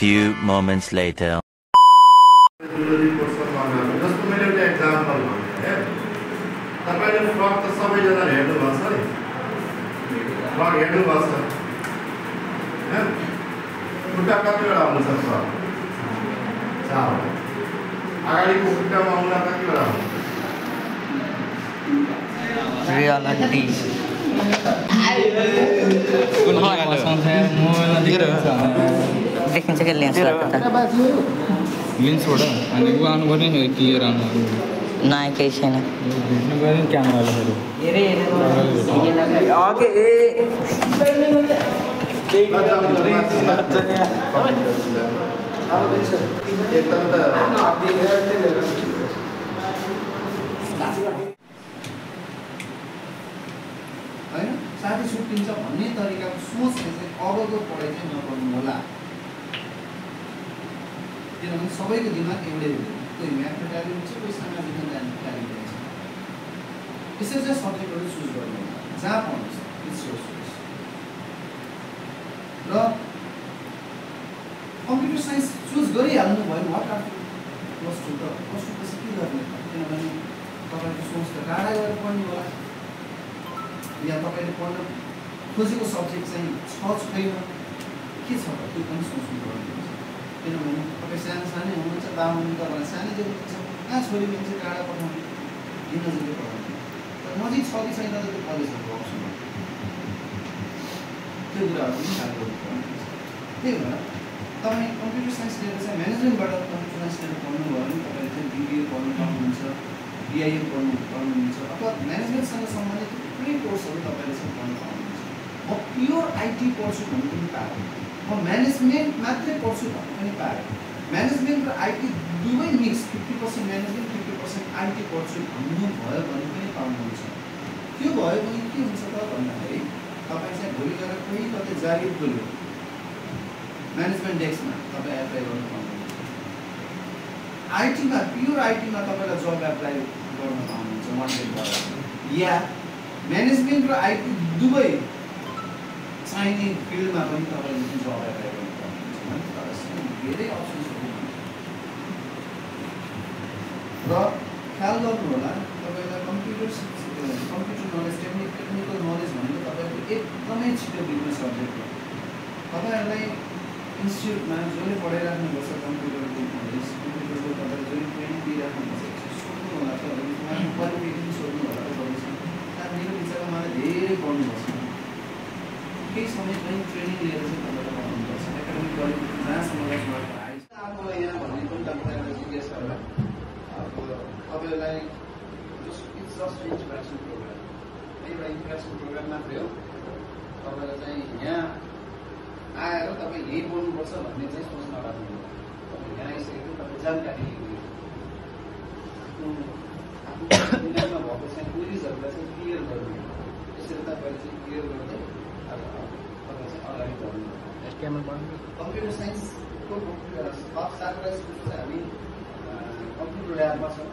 few moments later. जस्तो मैले एउटा एक्जाम्पल भने तपाईँले फ्रक त सबैजना हेर्नु भएको छ नि फ्रक हेर्नु भएको छ खुट्टा कतिवटा हुन्छ फ्रक 4 अगाडिको खुट्टामा आउन कतिवटा हुन्छ रियालिटी देखिन्छ कि लेन्स लेन्सबाट अनि ऊ आउनु पर्ने क्लियर आउनु नयाँ केही छैन भेट्नु पर्ने क्यामेराले होइन साथी छुट्टिन्छ भन्ने तरिकाको सोचले चाहिँ अबको पढाइ चाहिँ नपढ्नु होला किनभने सबैको दिमाग एउटै हुँदैन कोही म्याथको ट्यालेन्ट हुन्छ कोही सामाजिक ट्यालेन्ट हुन्छ यसरी चाहिँ सब्जेक्टहरू चुज गर्नु जहाँ पढ्नुहोस् इट्स योर चोइस र कम्प्युटर साइन्स चुज गरिहाल्नु भयो वाट आफ्टर +2 त +2 पछि के गर्ने किनभने तपाईँको सोच त टाढा गएर पढ्नु होला या तपाईँले पढ्न खोजेको सब्जेक्ट चाहिँ छ छैन के छ त त्यो पनि सोच्नु पर्ने हुन्छ किनभने तपाईँ सानै हुनुहुन्छ बाबुले तपाईँलाई सानैदेखि कहाँ छोरी मान्छे टाढा पठाउने नजिकै पढाउने तर नजिक छ कि छैन त त्यो कलेजहरूको अप्सन त्यो कुराहरू पनि ख्याल गर्नुपर्ने हुन्छ त्यही भएर तपाईँ कम्प्युटर साइन्स लिएर चाहिँ म्यानेजमेन्टबाट कम्प्युटर साइन्स लिएर पढ्नुभयो भने तपाईँले चाहिँ बिबिए पढ्नु पाउनुहुन्छ बिआइएम पढ्नुहुन्छ अथवा म्यानेजमेन्टसँग सम्बन्धित थुप्रै कोर्सहरू तपाईँले चाहिँ पढ्नु पाउनुहुन्छ म प्योर आइटी पढ्छु भन्ने पनि पाएँ म म्यानेजमेन्ट मात्रै पढ्छु भन्ने पनि पाएँ म्यानेजमेन्ट र आइटी दुवै मिक्स 50% म्यानेजमेन्ट 50% आइटी पढ्छु भन्नुभयो भने पनि पाउनुहुन्छ त्यो भयो भने के हुन्छ त भन्दाखेरि तपाईँ चाहिँ भोलि गएर कोही कतै जागिर खोल्यो म्यानेजमेन्ट डेस्कमा तपाईँ एप्लाई गर्नु पाउनुहुन्छ आइटीमा प्योर आइटीमा तपाईँलाई जब एप्लाई गर्न पाउनुहुन्छ वान्टेडबाट या म्यानेजमेन्ट र आइटी दुवै चाहिने फिल्डमा पनि तपाईँले जब एप्लाई गर्नु पाउनुहुन्छ भने धेरै अप्सन्सहरू र ख्याल गर्नु होला तपाईँलाई कम्प्युटर नलेज टेक्निकल नलेज भनेको तपाईँको एकदमै छिटो बिग्ने सब्जेक्ट हो तपाईँहरूलाई इन्स्टिट्युटमा जसले पढाइराख्नुपर्छ कम्प्युटरको नलेज कम्प्युटरको तपाईँले जसले ट्रेनिङ दिइराख्नुपर्छ सोध्नु होला तपाईँले क्वालिफिकेसन सोध्नु होला तपाईँसँग मेरो विचारमा मलाई धेरै पढ्नुपर्छ केही समय पनि ट्रेनिङ लिएर चाहिँ तपाईँलाई पढाउनुपर्छ एकाडेमिक क्वालिफिकेसन जहाँसम्म आइस अब यहाँ भन्ने पनि तपाईँलाई जिज्ञास होला अब तपाईँलाई इट्स जस्ट इन्ट्रोडक्सन प्रोग्राम एउटा इन्ट्रोडक्सन प्रोग्राम मात्रै हो तपाईँलाई चाहिँ यहाँ आएर तपाईँ यही बोल्नुपर्छ भन्ने चाहिँ सोच नराख्नु तपाईँ यहाँ आइसकेको तपाईँ जानकारी लिनु दुनियाँमा भएको चाहिँ क्वेरिजहरूलाई चाहिँ क्लियर गर्नु यसरी तपाईँले चाहिँ क्लियर गर्दै तपाईँ चाहिँ अगाडि बढ्नु कम्प्युटर साइन्सको साथीलाई चाहिँ हामी कम्प्युटर ल्याबमा छौँ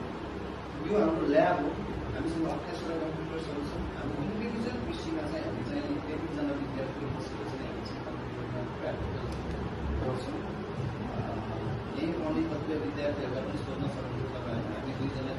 यो हाम्रो ल्याब हो हामीसँग 28वटा कम्प्युटर्सहरू छन् हाम्रो इन्डिभिजुअल विषयमा चाहिँ हामी चाहिँ 1-जना विद्यार्थीहरू बसेर चाहिँ हामी चाहिँ कम्प्युटरमा प्र्याक्टिकल गर्छौँ यही पढ्ने कतिपय विद्यार्थीहरूलाई पनि सोध्न सक्नुहुन्छ तपाईँहरू हामी 2-3जना